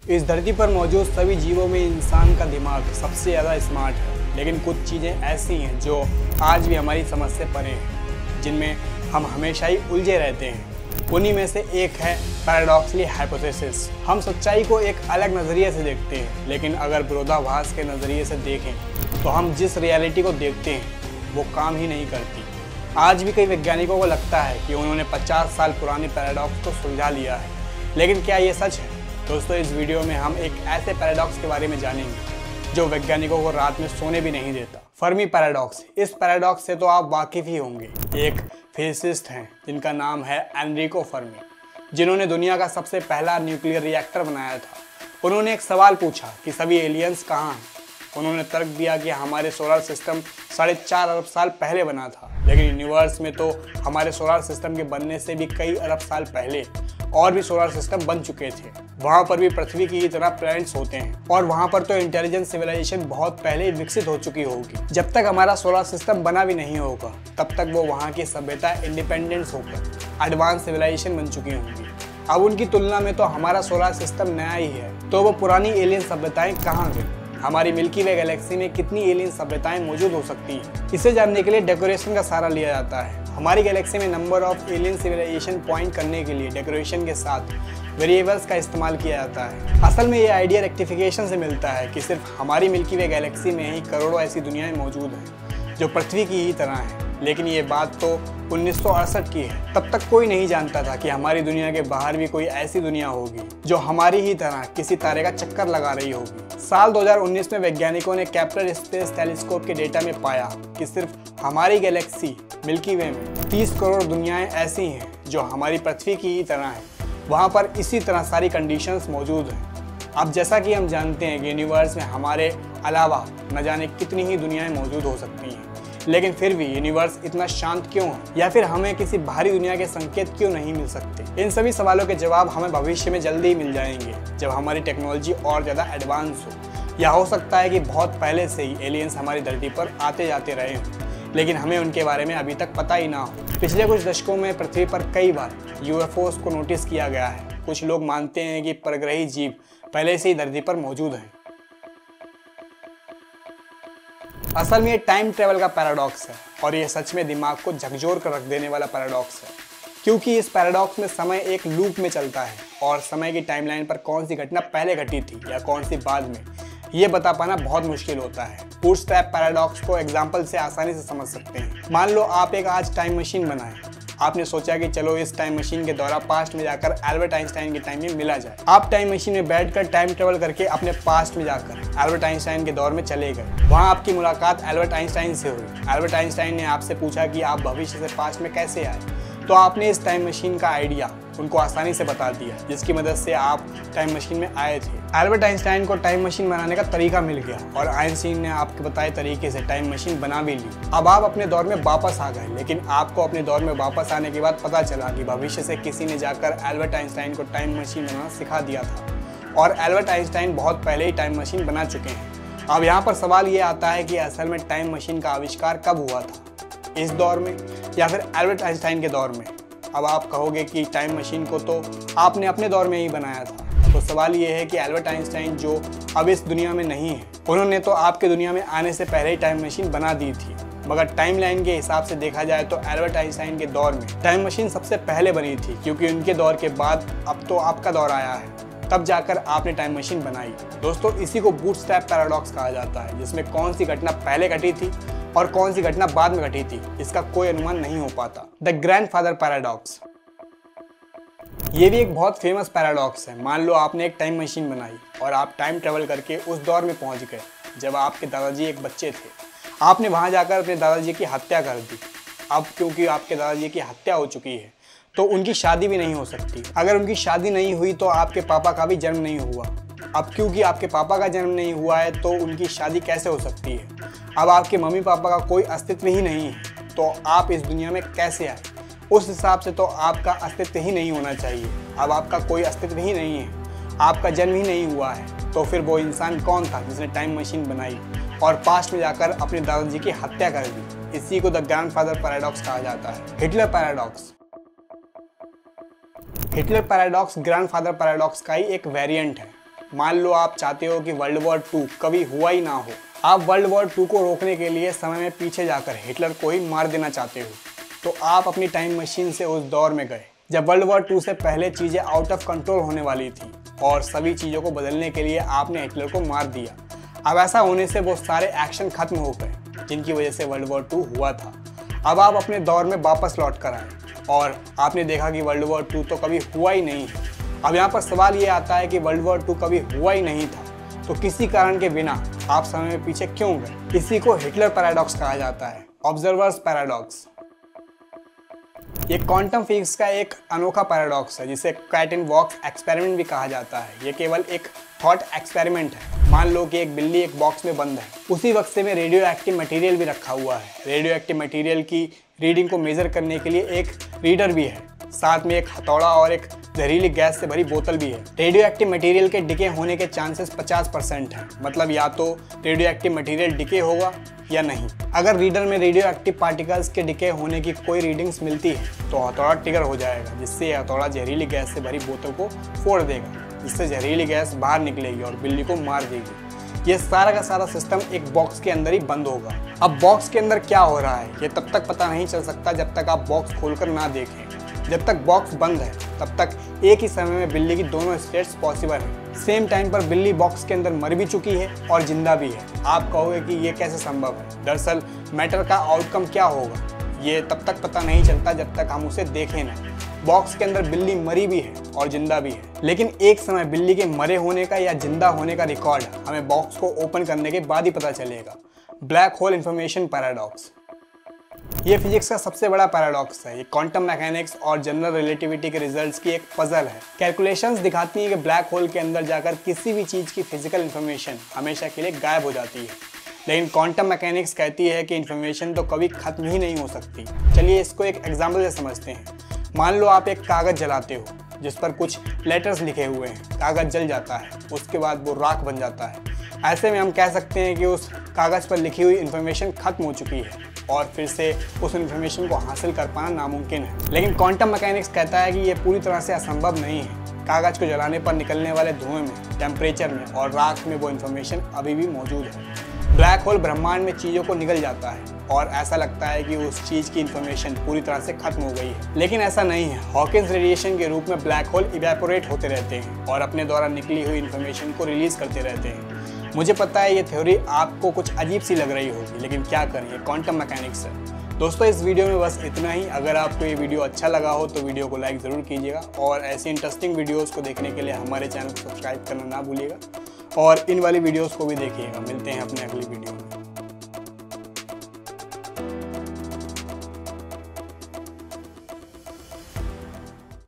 इस धरती पर मौजूद सभी जीवों में इंसान का दिमाग सबसे ज़्यादा स्मार्ट है, लेकिन कुछ चीज़ें ऐसी हैं जो आज भी हमारी समझ से परे हैं, जिनमें हम हमेशा ही उलझे रहते हैं। उन्हीं में से एक है पैराडॉक्सली हाइपोथेसिस। हम सच्चाई को एक अलग नज़रिए से देखते हैं, लेकिन अगर विरोधाभास के नज़रिए से देखें तो हम जिस रियलिटी को देखते हैं वो काम ही नहीं करती। आज भी कई वैज्ञानिकों को लगता है कि उन्होंने 50 साल पुरानी पैराडॉक्स को सुलझा लिया है, लेकिन क्या ये सच है? दोस्तों, इस वीडियो में हम एक ऐसे पैराडॉक्स के बारे में जानेंगे जो वैज्ञानिकों को रात में सोने भी नहीं देता। Fermi paradox. इस पैराडॉक्स से तो आप वाकिफ ही होंगे। एक फिजिसिस्ट हैं जिनका नाम है एनरिको फर्मी, जिन्होंने दुनिया का सबसे पहला न्यूक्लियर रिएक्टर बनाया था। उन्होंने एक सवाल पूछा कि सभी एलियंस कहाँ हैं। उन्होंने तर्क दिया कि हमारे सोलर सिस्टम 4.5 अरब साल पहले बना था, लेकिन यूनिवर्स में तो हमारे सोलर सिस्टम के बनने से भी कई अरब साल पहले और भी सोलर सिस्टम बन चुके थे। वहाँ पर भी पृथ्वी की तरह प्लैनेट्स होते हैं और वहाँ पर तो इंटेलिजेंट सिविलाइजेशन बहुत पहले विकसित हो चुकी होगी। जब तक हमारा सोलर सिस्टम बना भी नहीं होगा, तब तक वो वहाँ की सभ्यता इंडिपेंडेंस होकर एडवांस सिविलाइजेशन बन चुकी होंगी। अब उनकी तुलना में तो हमारा सोलर सिस्टम नया ही है, तो वो पुरानी एलियन सभ्यताएं कहाँ गई? हमारी मिल्की वे गैलेक्सी में कितनी एलियन सभ्यताएं मौजूद हो सकती हैं? इसे जानने के लिए डेकोरेशन का सहारा लिया जाता है। हमारी गैलेक्सी में number of alien civilization point करने के लिए डेकोरेशन के साथ वेरिएबल्स का इस्तेमाल किया जाता है। असल में ये आइडिया रेक्टिफिकेशन से मिलता है कि सिर्फ हमारी मिल्की वे गैलेक्सी में ही करोड़ों ऐसी दुनियाएं मौजूद हैं जो पृथ्वी की ही तरह हैं। लेकिन ये बात तो 1968 की है। तब तक कोई नहीं जानता था कि हमारी दुनिया के बाहर भी कोई ऐसी दुनिया होगी जो हमारी ही तरह किसी तारे का चक्कर लगा रही होगी। साल 2019 में वैज्ञानिकों ने केपलर स्पेस टेलीस्कोप के डेटा में पाया कि सिर्फ हमारी गैलेक्सी मिल्की वे में 30 करोड़ दुनियाएं ऐसी हैं जो हमारी पृथ्वी की ही तरह हैं। वहाँ पर इसी तरह सारी कंडीशंस मौजूद हैं। अब जैसा कि हम जानते हैं कि यूनिवर्स में हमारे अलावा न जाने कितनी ही दुनियाएं मौजूद हो सकती हैं, लेकिन फिर भी यूनिवर्स इतना शांत क्यों है, या फिर हमें किसी बाहरी दुनिया के संकेत क्यों नहीं मिल सकते? इन सभी सवालों के जवाब हमें भविष्य में जल्दी ही मिल जाएंगे, जब हमारी टेक्नोलॉजी और ज़्यादा एडवांस हो। या हो सकता है कि बहुत पहले से ही एलियंस हमारी धरती पर आते जाते रहे हों, लेकिन हमें उनके बारे में अभी तक पता ही ना हो। पिछले कुछ दशकों में पृथ्वी पर कई बार यूएफओस को नोटिस किया गया है। कुछ लोग मानते हैं कि परग्रही जीव पहले से ही धरती पर मौजूद हैं। असल में ये टाइम ट्रेवल का पैराडॉक्स है, और ये सच में दिमाग को झकझोर कर रख देने वाला पैराडॉक्स है, क्योंकि इस पैराडॉक्स में समय एक लूप में चलता है और समय की टाइमलाइन पर कौन सी घटना पहले घटी थी या कौन सी बाद में, ये बता पाना बहुत मुश्किल होता है। बूटस्ट्रैप पैराडॉक्स को एग्जाम्पल से आसानी से समझ सकते हैं। मान लो आप एक आज टाइम मशीन बनाएं। आपने सोचा कि चलो इस टाइम मशीन के द्वारा पास्ट में जाकर एल्बर्ट आइंस्टाइन के टाइम में मिला जाए। आप टाइम मशीन में बैठकर टाइम ट्रेवल करके अपने पास्ट में जाकर एल्बर्ट आइंस्टाइन के दौर में चले गए। वहां आपकी मुलाकात एल्बर्ट आइंस्टाइन से हुई। एल्बर्ट आइंस्टाइन ने आपसे पूछा कि आप भविष्य से पास्ट में कैसे आए, तो आपने इस टाइम मशीन का आइडिया उनको आसानी से बता दिया, जिसकी मदद से आप टाइम मशीन में आए थे। एल्बर्ट आइंस्टाइन को टाइम मशीन बनाने का तरीका मिल गया और आइंस्टाइन ने आपके बताए तरीके से टाइम मशीन बना भी ली। अब आप अपने दौर में वापस आ गए, लेकिन आपको अपने दौर में वापस आने के बाद पता चला कि भविष्य से किसी ने जाकर एल्बर्ट आइंस्टाइन को टाइम मशीन बनाना सिखा दिया था और एल्बर्ट आइंस्टाइन बहुत पहले ही टाइम मशीन बना चुके हैं। अब यहाँ पर सवाल ये आता है कि असल में टाइम मशीन का आविष्कार कब हुआ था, इस दौर में या फिर एल्बर्ट आइंस्टाइन के दौर में? अब आप कहोगे कि टाइम मशीन को तो आपने अपने दौर में ही बनाया था। तो सवाल ये है कि एल्बर्ट आइंस्टाइन जो अब इस दुनिया में नहीं है, उन्होंने तो आपके दुनिया में आने से पहले ही टाइम मशीन बना दी थी। मगर टाइमलाइन के हिसाब से देखा जाए तो एल्बर्ट आइंस्टाइन के दौर में टाइम मशीन सबसे पहले बनी थी, क्योंकि उनके दौर के बाद अब तो आपका दौर आया है, तब जाकर आपने टाइम मशीन बनाई। दोस्तों, इसी को बूटस्ट्रैप पैराडॉक्स कहा जाता है, जिसमें कौन सी घटना पहले घटी थी और कौन सी घटना बाद में घटी थी, इसका कोई अनुमान नहीं हो पाता। The grandfather paradox. ये भी एक बहुत फेमस पैराडॉक्स है। मान लो आपने एक टाइम मशीन बनाई और आप टाइम ट्रेवल करके उस दौर में पहुंच गए जब आपके दादाजी एक बच्चे थे। आपने वहां जाकर अपने दादाजी की हत्या कर दी। अब क्योंकि आपके दादाजी की हत्या हो चुकी है, तो उनकी शादी भी नहीं हो सकती। अगर उनकी शादी नहीं हुई तो आपके पापा का भी जन्म नहीं हुआ। अब क्योंकि आपके पापा का जन्म नहीं हुआ है, तो उनकी शादी कैसे हो सकती है? अब आपके मम्मी पापा का कोई अस्तित्व ही नहीं है, तो आप इस दुनिया में कैसे आए? उस हिसाब से तो आपका अस्तित्व ही नहीं होना चाहिए। अब आपका कोई अस्तित्व ही नहीं है, आपका जन्म ही नहीं हुआ है, तो फिर वो इंसान कौन था जिसने टाइम मशीन बनाई और पास्ट में जाकर अपने दादाजी की हत्या कर दी? इसी को द ग्रैंडफादर पैराडॉक्स कहा जाता है। Hitler paradox. Hitler paradox grandfather paradox का ही एक वेरिएंट है। मान लो आप चाहते हो कि वर्ल्ड वॉर 2 कभी हुआ ही ना हो, आप वर्ल्ड वॉर 2 को रोकने के लिए समय में पीछे जाकर हिटलर को ही मार देना चाहते हो, तो आप अपनी टाइम मशीन से उस दौर में गए जब वर्ल्ड वॉर 2 से पहले चीज़ें आउट ऑफ कंट्रोल होने वाली थी और सभी चीज़ों को बदलने के लिए आपने हिटलर को मार दिया। अब ऐसा होने से वो सारे एक्शन खत्म हो गए जिनकी वजह से वर्ल्ड वॉर 2 हुआ था। अब आप अपने दौर में वापस लौट कर आए और आपने देखा कि वर्ल्ड वॉर 2 तो कभी हुआ ही नहीं है। अब यहाँ पर सवाल ये आता है कि वर्ल्ड वॉर 2 कभी हुआ ही नहीं था, तो किसी कारण के बिना आप समय में पीछे क्यों गए? इसी को हिटलर पैराडॉक्स कहा जाता है, ऑब्जर्वर्स पैराडॉक्स। ये क्वांटम फिजिक्स का एक अनोखा पैराडॉक्स है जिसे कैट इन बॉक्स एक्सपेरिमेंट भी कहा जाता है। ये केवल एक थॉट एक्सपेरिमेंट है। मान लो कि एक बिल्ली एक बॉक्स में बंद है, उसी बक्से में रेडियो एक्टिव मटेरियल भी रखा हुआ है। रेडियो एक्टिव मटेरियल की रीडिंग को मेजर करने के लिए एक रीडर भी है, साथ में एक हथौड़ा और एक जहरीली गैस से भरी बोतल भी है। रेडियो एक्टिव मटेरियल के डिके होने के चांसेस 50% हैं, मतलब या तो रेडियो एक्टिव मटेरियल डिके होगा या नहीं। अगर रीडर में रेडियो एक्टिव पार्टिकल्स के डिके होने की कोई रीडिंग्स मिलती है तो हथौड़ा ट्रिगर हो जाएगा, जिससे यह हथौड़ा जहरीली गैस से भरी बोतल को फोड़ देगा, जिससे जहरीली गैस बाहर निकलेगी और बिल्ली को मार देगी। ये सारा का सारा सिस्टम एक बॉक्स के अंदर ही बंद होगा। अब बॉक्स के अंदर क्या हो रहा है ये तब तक पता नहीं चल सकता जब तक आप बॉक्स खोलकर ना देखें। जब तक बॉक्स बंद है तब तक एक ही समय में बिल्ली की दोनों स्टेट्स पॉसिबल है। सेम टाइम पर बिल्ली बॉक्स के अंदर मर भी चुकी है और जिंदा भी है। आप कहोगे कि ये कैसे संभव है? दरअसल मैटर का आउटकम क्या होगा ये तब तक पता नहीं चलता जब तक हम उसे देखें ना। बॉक्स के अंदर बिल्ली मरी भी है और जिंदा भी है, लेकिन एक समय बिल्ली के मरे होने का या जिंदा होने का रिकॉर्ड हमें बॉक्स को ओपन करने के बाद ही पता चलेगा। Black hole information paradox. ये फिजिक्स का सबसे बड़ा पैराडॉक्स है। ये क्वांटम मैकेनिक्स और जनरल रिलेटिविटी के रिजल्ट्स की एक पजल है। कैलकुलेशंस दिखाती हैं कि ब्लैक होल के अंदर जाकर किसी भी चीज़ की फिजिकल इन्फॉर्मेशन हमेशा के लिए गायब हो जाती है, लेकिन क्वांटम मैकेनिक्स कहती है कि इन्फॉर्मेशन तो कभी खत्म ही नहीं हो सकती। चलिए इसको एक एग्जाम्पल से समझते हैं। मान लो आप एक कागज़ जलाते हो जिस पर कुछ लेटर्स लिखे हुए हैं। कागज़ जल जाता है, उसके बाद वो राख बन जाता है। ऐसे में हम कह सकते हैं कि उस कागज़ पर लिखी हुई इन्फॉर्मेशन खत्म हो चुकी है और फिर से उस इन्फॉर्मेशन को हासिल कर पाना नामुमकिन है। लेकिन क्वांटम मैकेनिक्स कहता है कि ये पूरी तरह से असंभव नहीं है। कागज़ को जलाने पर निकलने वाले धुएं में, टेम्परेचर में और राख में वो इन्फॉर्मेशन अभी भी मौजूद है। ब्लैक होल ब्रह्मांड में चीज़ों को निगल जाता है और ऐसा लगता है कि उस चीज़ की इन्फॉर्मेशन पूरी तरह से खत्म हो गई है, लेकिन ऐसा नहीं है। हॉकिंस रेडिएशन के रूप में ब्लैक होल इवेपोरेट होते रहते हैं और अपने द्वारा निकली हुई इन्फॉर्मेशन को रिलीज करते रहते हैं। मुझे पता है ये थ्योरी आपको कुछ अजीब सी लग रही होगी, लेकिन क्या करें, ये क्वांटम मैकेनिक्स है। दोस्तों इस वीडियो में बस इतना ही। अगर आपको ये वीडियो अच्छा लगा हो तो वीडियो को लाइक ज़रूर कीजिएगा और ऐसी इंटरेस्टिंग वीडियोस को देखने के लिए हमारे चैनल को सब्सक्राइब करना ना भूलिएगा और इन वाली वीडियोस को भी देखिएगा। मिलते हैं अपने अगली वीडियो में।